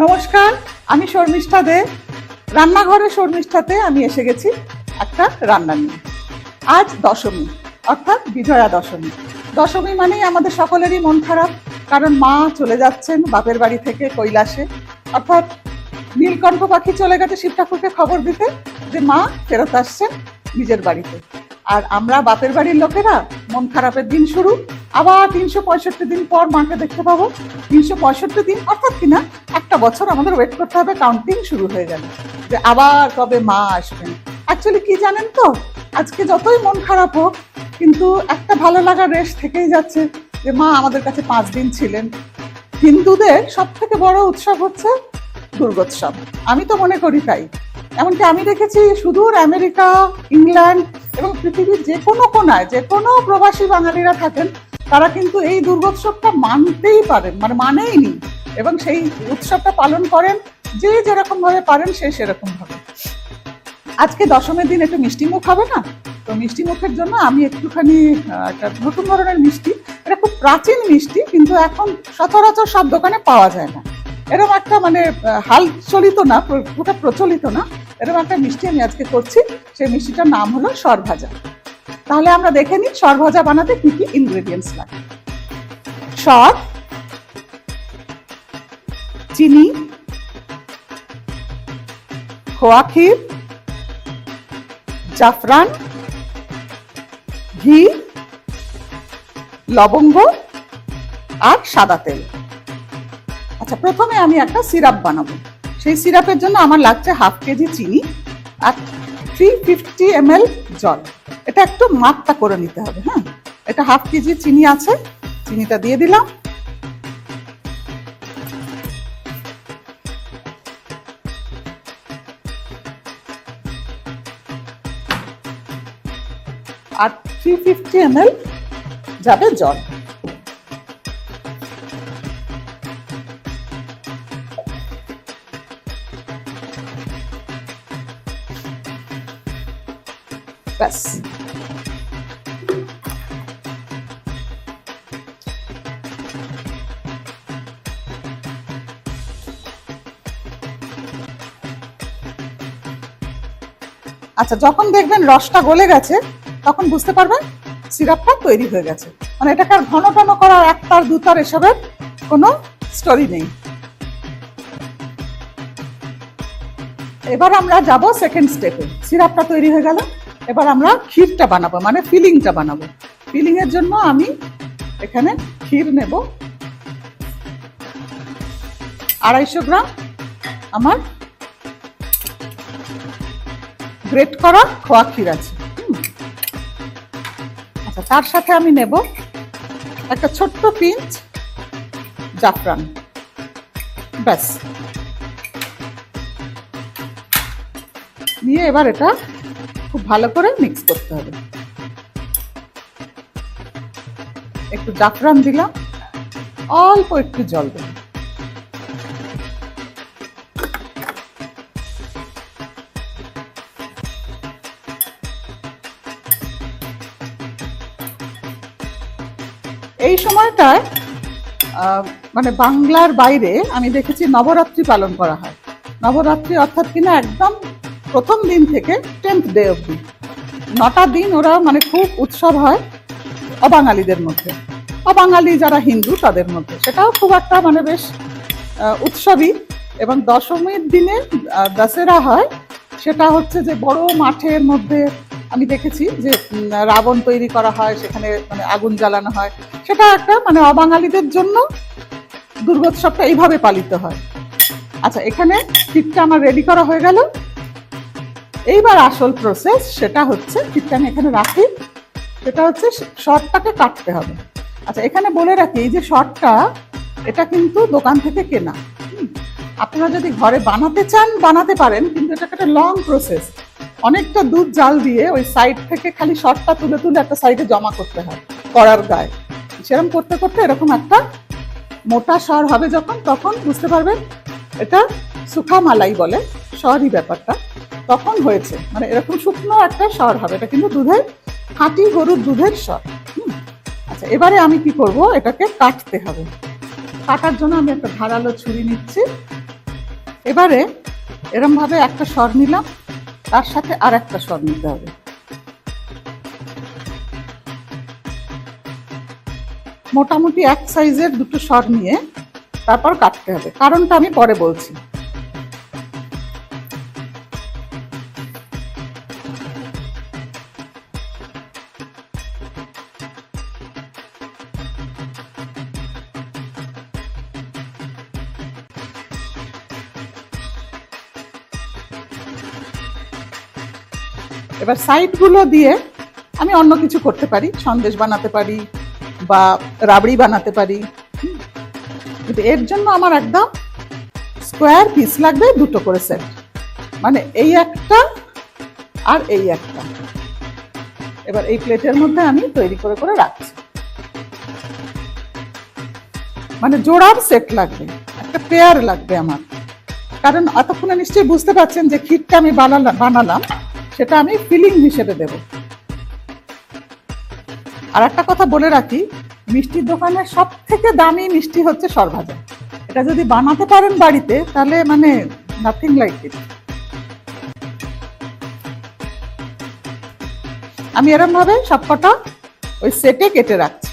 নমস্কার, আমি শর্মিষ্ঠা দে। রান্নাঘরে শর্মিষ্ঠাতে আমি এসে গেছি একটা রান্না নিয়ে। আজ দশমী, অর্থাৎ বিজয়া দশমী। দশমী মানেই আমাদের সকলেরই মন খারাপ, কারণ মা চলে যাচ্ছেন বাপের বাড়ি থেকে কৈলাসে, অর্থাৎ নীলকণ্ঠ পাখি চলে গেছে শিব ঠাকুরকে খবর দিতে যে মা ফেরত আসছেন নিজের বাড়িতে। আর আমরা বাপের বাড়ির লোকেরা মন খারাপের দিন শুরু, আবার 365 দিন পর মাকে দেখতে পাবো। 365 দিন অর্থাৎ কিনা একটা বছর আমাদের ওয়েট করতে হবে, কাউন্টিং শুরু হয়ে গেল যে আবার কবে মা আসবেন। অ্যাকচুয়ালি কি জানেন তো, আজকে যতই মন খারাপ হোক কিন্তু একটা ভালো লাগার রেশ থেকেই যাচ্ছে যে মা আমাদের কাছে 5 দিন ছিলেন। হিন্দুদের সব থেকে বড় উৎসব হচ্ছে দুর্গোৎসব, আমি তো মনে করি তাই। এমনকি আমি দেখেছি সুদূর আমেরিকা, ইংল্যান্ড এবং পৃথিবীর যে কোনো কোনায় যে কোনো প্রবাসী বাঙালিরা থাকেন, তারা কিন্তু এই দুর্গোৎসবটা মানতেই পারেন, মানেই নি, এবং সেই উৎসবটা পালন করেন যে যেরকম ভাবে পারেন সে সেরকম ভাবে। আজকে দশমীর দিন একটু মিষ্টি মুখ হবে না, তো মিষ্টি মুখের জন্য আমি একটুখানি একটা নতুন ধরনের মিষ্টি, এটা খুব প্রাচীন মিষ্টি কিন্তু এখন সচরাচর সব দোকানে পাওয়া যায় না, এরকম একটা হাল চলিত না, ওটা প্রচলিত না, এরকম একটা মিষ্টি আমি আজকে করছি। সেই মিষ্টিটার নাম হলো সরভাজা। তাহলে আমরা দেখে নিই সরভাজা বানাতে কি কি ইনগ্রেডিয়েন্টস লাগে। সর, চিনি, খোয়া ক্ষীর, জাফরান, ঘি, লবঙ্গ আর সাদা তেল। আচ্ছা, প্রথমে আমি একটা সিরাপ বানাবো। সেই সিরাপের জন্য আমার লাগছে 1/2 কেজি চিনি আর 350 ml জল। এটা একটু মাপটা করে নিতে হবে। হ্যাঁ, এটা 1/2 কেজি চিনি আছে, চিনিটা দিয়ে দিলাম। আর 350 ml যাবে জল। ব্যাস, আচ্ছা, যখন দেখবেন রসটা গলে গেছে তখন বুঝতে পারবেন সিরাপটা তৈরি হয়ে গেছে। এটাকে আর ঘন ঘন করার 1 তার 2 তার এসবের কোনো স্টোরি নেই। এবার আমরা যাব সেকেন্ড স্টেপে। সিরাপটা তৈরি হয়ে গেল, এবার আমরা ক্ষীরটা বানাবো, ফিলিংটা বানাবো। ফিলিং এর জন্য আমি এখানে ক্ষীর নেব 250 গ্রাম। আমার গ্রেট করা খোয়া ক্ষীর আছে। আচ্ছা, তার সাথে আমি নেব একটা ছোট্ট পিঞ্চ জাফরান। ব্যাস, নিয়ে এবার এটা খুব ভালো করে মিক্স করতে হবে। একটু জাফরান দিলাম, অল্প একটু জল দিলাম। এই সময়টায় বাংলার বাইরে আমি দেখেছি নবরাত্রি পালন করা হয়। নবরাত্রি অর্থাৎ কিনা একদম প্রথম দিন থেকে 10th ডে অবধি 9টা দিন ওরা খুব উৎসব হয় অবাঙালিদের মধ্যে, অবাঙালি যারা হিন্দু তাদের মধ্যে সেটাও খুব একটা বেশ উৎসবই। এবং দশমীর দিনে দশেরা হয়, সেটা হচ্ছে যে বড় মাঠের মধ্যে আমি দেখেছি যে রাবণ তৈরি করা হয়, সেখানে আগুন জ্বালানো হয়। সেটা একটা অবাঙালিদের জন্য দুর্গোৎসবটা এইভাবে পালিত হয়। আচ্ছা, এখানে ক্ষীরটা আমার রেডি করা হয়ে গেল। এইবার আসল প্রসেস, সেটা হচ্ছে ক্ষীরটা আমি এখানে রাখি, সেটা হচ্ছে শর্টটাকে কাটতে হবে। আচ্ছা, এখানে বলে রাখি এই যে শর্টটা, এটা কিন্তু দোকান থেকে কেনা। আপনারা যদি ঘরে বানাতে চান বানাতে পারেন, কিন্তু এটা একটা লং প্রসেস। অনেকটা দুধ জাল দিয়ে ওই সাইড থেকে খালি শর্টটা তুলে তুলে একটা সাইডে জমা করতে হয় কড়ার গায়ে। সেরকম করতে করতে এরকম একটা মোটা সর হবে যখন, তখন বুঝতে পারবেন এটা সুখা মালাই বলে সরই ব্যাপারটা, তখন হয়েছে। এরকম শুকনো একটা সর হবে, এটা কিন্তু দুধের, খাঁটি গরুর দুধের সর। আচ্ছা, এবারে আমি কি করব, এটাকে কাটতে হবে। কাটার জন্য আমি একটা ধারালো ছুরি নিচ্ছি। এবারে এরম ভাবে একটা সর নিলাম, তার সাথে আর একটা সর নিতে হবে। মোটামুটি এক সাইজের দুটো সর নিয়ে তারপর কাটতে হবে, কারণটা আমি পরে বলছি। এবার সাইডগুলো দিয়ে আমি অন্য কিছু করতে পারি, সন্দেশ বানাতে পারি বা রাবড়ি বানাতে পারি, কিন্তু এর জন্য আমার একদম স্কোয়ার পিস লাগবে, দুটো করে সেট, মানে এই একটা আর এই একটা। এবার এই প্লেটের মধ্যে আমি তৈরি করে করে রাখছি, মানে জোড়ার সেট লাগবে, একটা পেয়ার লাগবে আমার। কারণ এতক্ষণে নিশ্চয়ই বুঝতে পারছেন যে ক্ষীরটা আমি বানালাম সেটা আমি ফিলিং হিসেবে দেব। আর একটা কথা বলে রাখি, মিষ্টির দোকানের সব থেকে দামি মিষ্টি হচ্ছে সরভাজা। এটা যদি বানাতে পারেন বাড়িতে তাহলে মানে নাথিং লাইক ইট। আমি এরকম ভাবে সবকটা ওই সেটে কেটে রাখছি।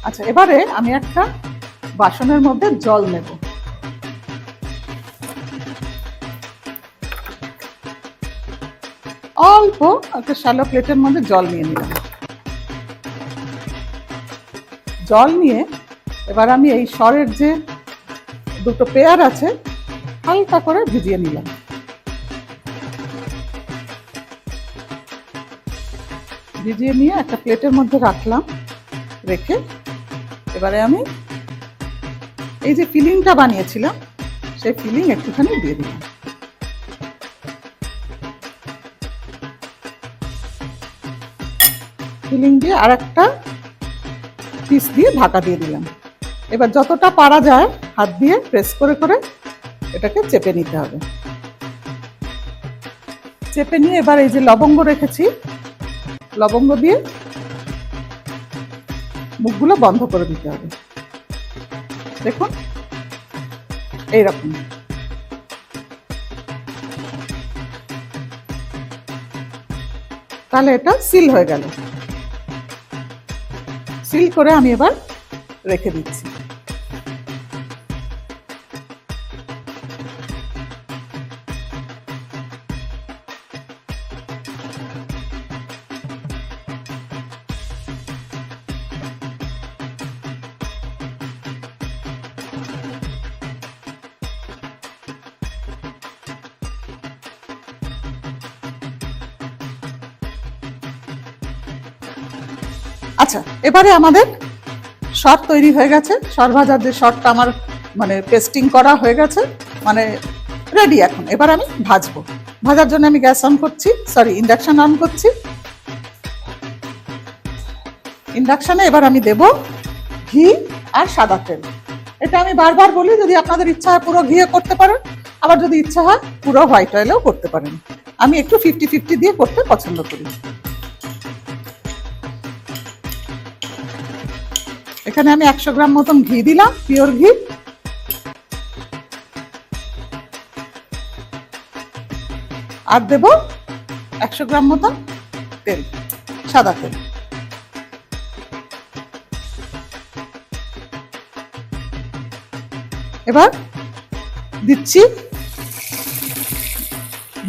আচ্ছা, এবারে আমি একটা বাসনের মধ্যে জল নেব। অল্প একটা শ্যালো প্লেটের মধ্যে জল নিয়ে নিলাম। জল নিয়ে এবার আমি এই সরের যে দুটো পেয়ার আছে হালকা করে ভিজিয়ে নিলাম। ভিজিয়ে নিয়ে একটা প্লেটের মধ্যে রাখলাম। রেখে এবারে আমি এই যে ফিলিংটা বানিয়েছিলাম সেই ফিলিং একটুখানি দিয়ে দিলাম। ফিলিং দিয়ে আর একটা পিস দিয়ে ঢাকা দিয়ে দিলাম। এবার যতটা পারা যায় হাত দিয়ে প্রেস করে করে এটাকে চেপে নিতে হবে। চেপে নিয়ে এবার এই যে লবঙ্গ রেখেছি, লবঙ্গ দিয়ে মুখগুলো বন্ধ করে দিতে হবে। দেখুন এইরকম। তাহলে এটা সিল হয়ে গেল। সিল করে আমি এবার রেখে দিচ্ছি। আচ্ছা, এবারে আমাদের সর তৈরি হয়ে গেছে। সর ভাজার যে সরটা আমার মানে পেস্টিং করা হয়ে গেছে, মানে রেডি। এখন এবার আমি ভাজবো। ভাজার জন্য আমি গ্যাস অন করছি, ইন্ডাকশন অন করছি। ইন্ডাকশনে এবার আমি দেব ঘি আর সাদা তেল। এটা আমি বারবার বলি, যদি আপনাদের ইচ্ছা হয় পুরো ঘিয়ে করতে পারেন, আবার যদি ইচ্ছা হয় পুরো হোয়াইট অয়েলেও করতে পারেন। আমি একটু 50-50 দিয়ে করতে পছন্দ করি। এখানে আমি 100 গ্রাম মতন ঘি দিলাম, পিওর ঘি। আর দেব 100 গ্রাম মতন তেল, সাদা তেল। এবার দিচ্ছি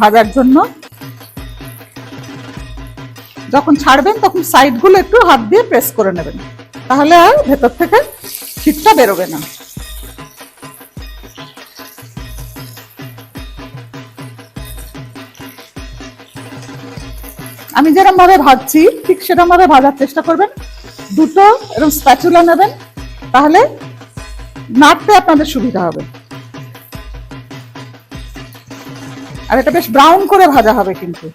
ভাজার জন্য। যখন ছাড়বেন তখন সাইডগুলো একটু হাত দিয়ে প্রেস করে নেবেন, তাহলে আর ভেতর থেকে ক্ষীরটা বেরোবে না। আমি যেরকম ভাবে ভাজছি ঠিক সেরকম ভাবে ভাজার চেষ্টা করবেন। দুটো এরকম স্প্যাচুলা নেবেন, তাহলে নাড়তে আপনাদের সুবিধা হবে। আর এটা বেশ ব্রাউন করে ভাজা হবে কিন্তু।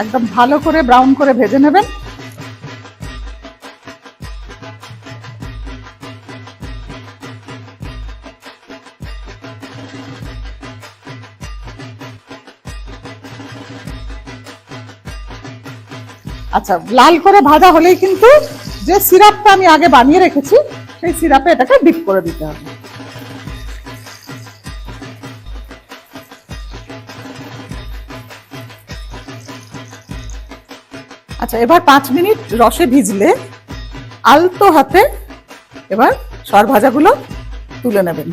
একদম ভালো করে ব্রাউন করে ভেজে নেবেন। আচ্ছা, লাল করে ভাজা হলেই কিন্তু যে সিরাপটা আমি আগে বানিয়ে রেখেছি সেই সিরাপে এটাকে ডিপ করে দিতে হবে। আচ্ছা, এবার 5 মিনিট রসে ভিজলে আলতো হাতে এবার সর ভাজাগুলো তুলে নেবেন।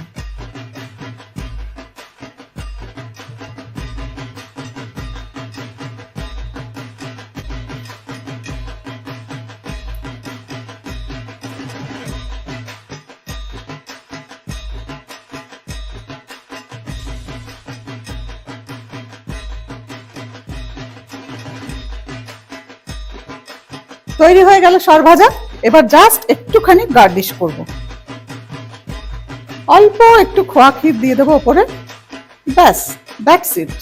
তৈরি হয়ে গেল সর ভাজা। এবার জাস্ট একটুখানি গার্নিশ করব, অল্প একটু খোয়া ক্ষীর দিয়ে দেবো ওপরে, ব্যাস, দ্যাটস ইট।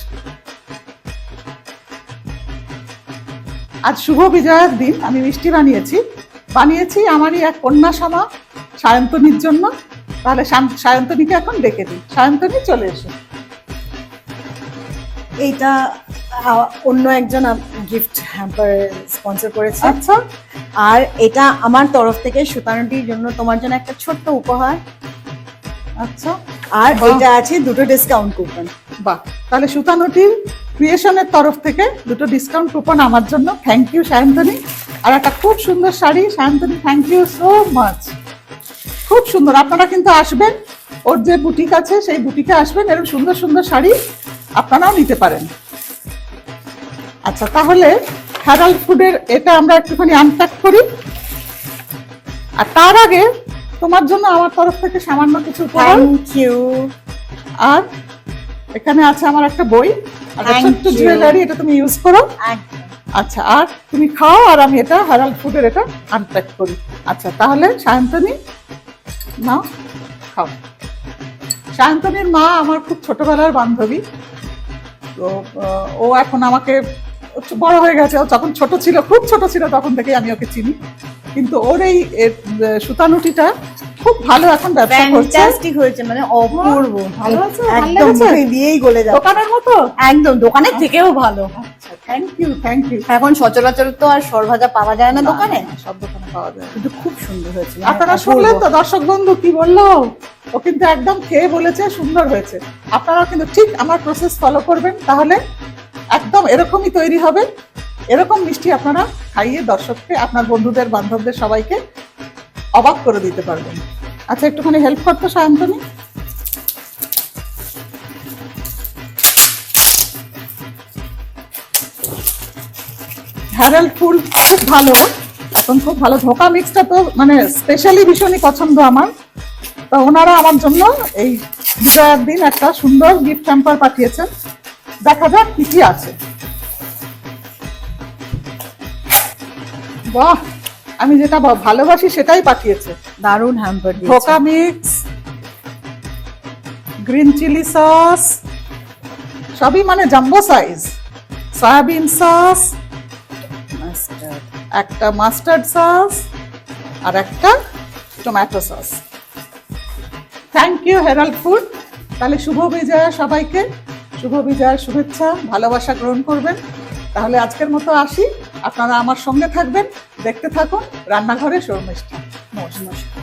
আজ শুভ বিজয়ার দিন আমি মিষ্টি বানিয়েছি আমারই এক কন্যা সমা সায়ন্তনীর জন্য। তাহলে সায়ন্তনীকে এখন ডেকে দিই। সায়ন্তনী, চলে এসো। এইটা অন্য একজন গিফট হ্যাম্পার স্পন্সর করেছে। আচ্ছা, আর এটা আমার তরফ থেকে সুতানুটির জন্য, তোমার জন্য একটা ছোট্ট উপহার। আচ্ছা, আর এটা আছে 2টো ডিসকাউন্ট কুপন। বাহ, তাহলে সুতানুটির ক্রিয়েশনের তরফ থেকে 2টো ডিসকাউন্ট কুপন আমার জন্য। Thank you Sayantani. আর একটা খুব সুন্দর sari. Sayantani, thank you so much. খুব সুন্দর। আপনারা কিন্তু আসবেন, ওর যে বুটিক আছে সেই বুটিকে আসবেন, এরকম সুন্দর সুন্দর শাড়ি আপনারাও নিতে পারেন। আচ্ছা, তাহলে হ্যারাল্ড ফুডের এটা আমরা একটুখানি আনপ্যাক করি। আর তার আগে তোমার জন্য আমার তরফ থেকে সামান্য কিছু উপহার। Thank you. আর এখানে আছে আমার একটা বই, আর Thank ছোট্ট you. জুয়েলারি, এটা তুমি ইউজ করো। একদম। আচ্ছা, আর তুমি খাও, আর আমি এটা হ্যারাল্ড ফুডের এটা আনপ্যাক করি। আচ্ছা, তাহলে সায়ন্তনী নাও, খাও। সায়ন্তনীর মা আমার খুব ছোটবেলার বান্ধবী। তো ও এখন আমাকে বড় হয়ে গেছে। ও যখন ছোট ছিল, খুব ছোট ছিল, তখন থেকে আমি ওকে চিনি। কিন্তু ওর এই সুতানুটিটা খুব ভালো এখন ব্যবসা করছে। ফ্যান্টাস্টিক হয়েছে, মানে অপূর্ব। ভালো আছে, ভালো একদম লেগেছে? মুখে দিয়েই গলে যাবে। দোকানের মতো? একদম দোকানের থেকেও ভালো। আচ্ছা, থ্যাংক ইউ, থ্যাংক ইউ। এখন সচরাচর তো আর সর ভাজা পাওয়া যায় না দোকানে, সব দোকানে পাওয়া যায়। কিন্তু খুব সুন্দর হয়েছে। আপনারা শুনলেন তো দর্শক বন্ধু কি বললো? ও কিন্তু একদম খেয়ে বলেছে সুন্দর হয়েছে। আপনারাও কিন্তু ঠিক আমার প্রসেস ফলো করবেন, তাহলে একদম এরকমই তৈরি হবে। এরকম মিষ্টি আপনারা খাইয়ে দর্শককে, আপনার বন্ধুদের, বান্ধবদের সবাইকে অবাক করে দিতে পারবেন। আচ্ছা, একটুখানি হেল্প করতো সায়ন্তনী। হ্যারাল্ড ফুড খুব ভালো, এখন খুব ভালো। ধোকা মিক্সটা তো মানে স্পেশালি ভীষণই পছন্দ আমার। তো ওনারা আমার জন্য এই বিজয়ার দিন একটা সুন্দর গিফট হ্যাম্পার পাঠিয়েছেন। দেখা যাক কি কি আছে। বাহ, আমি যেটা ভালোবাসি সেটাই পাঠিয়েছে। দারুণ হ্যাম্পার দিয়েছে। ধোকা মিক্স, গ্রিন চিলি সস, সবই মানে jumbo size, soybean sauce, mustard, একটা মাস্টার্ড সস, আর একটা tomato sauce. Thank you Harold food. তাহলে শুভ বিজয়া সবাইকে, শুভ বিজয়ার শুভেচ্ছা, ভালোবাসা গ্রহণ করবেন। তাহলে আজকের মতো আসি। আপনারা আমার সঙ্গে থাকবেন, দেখতে থাকুন রান্নাঘরে শর্মিষ্ঠা। নমস্কার।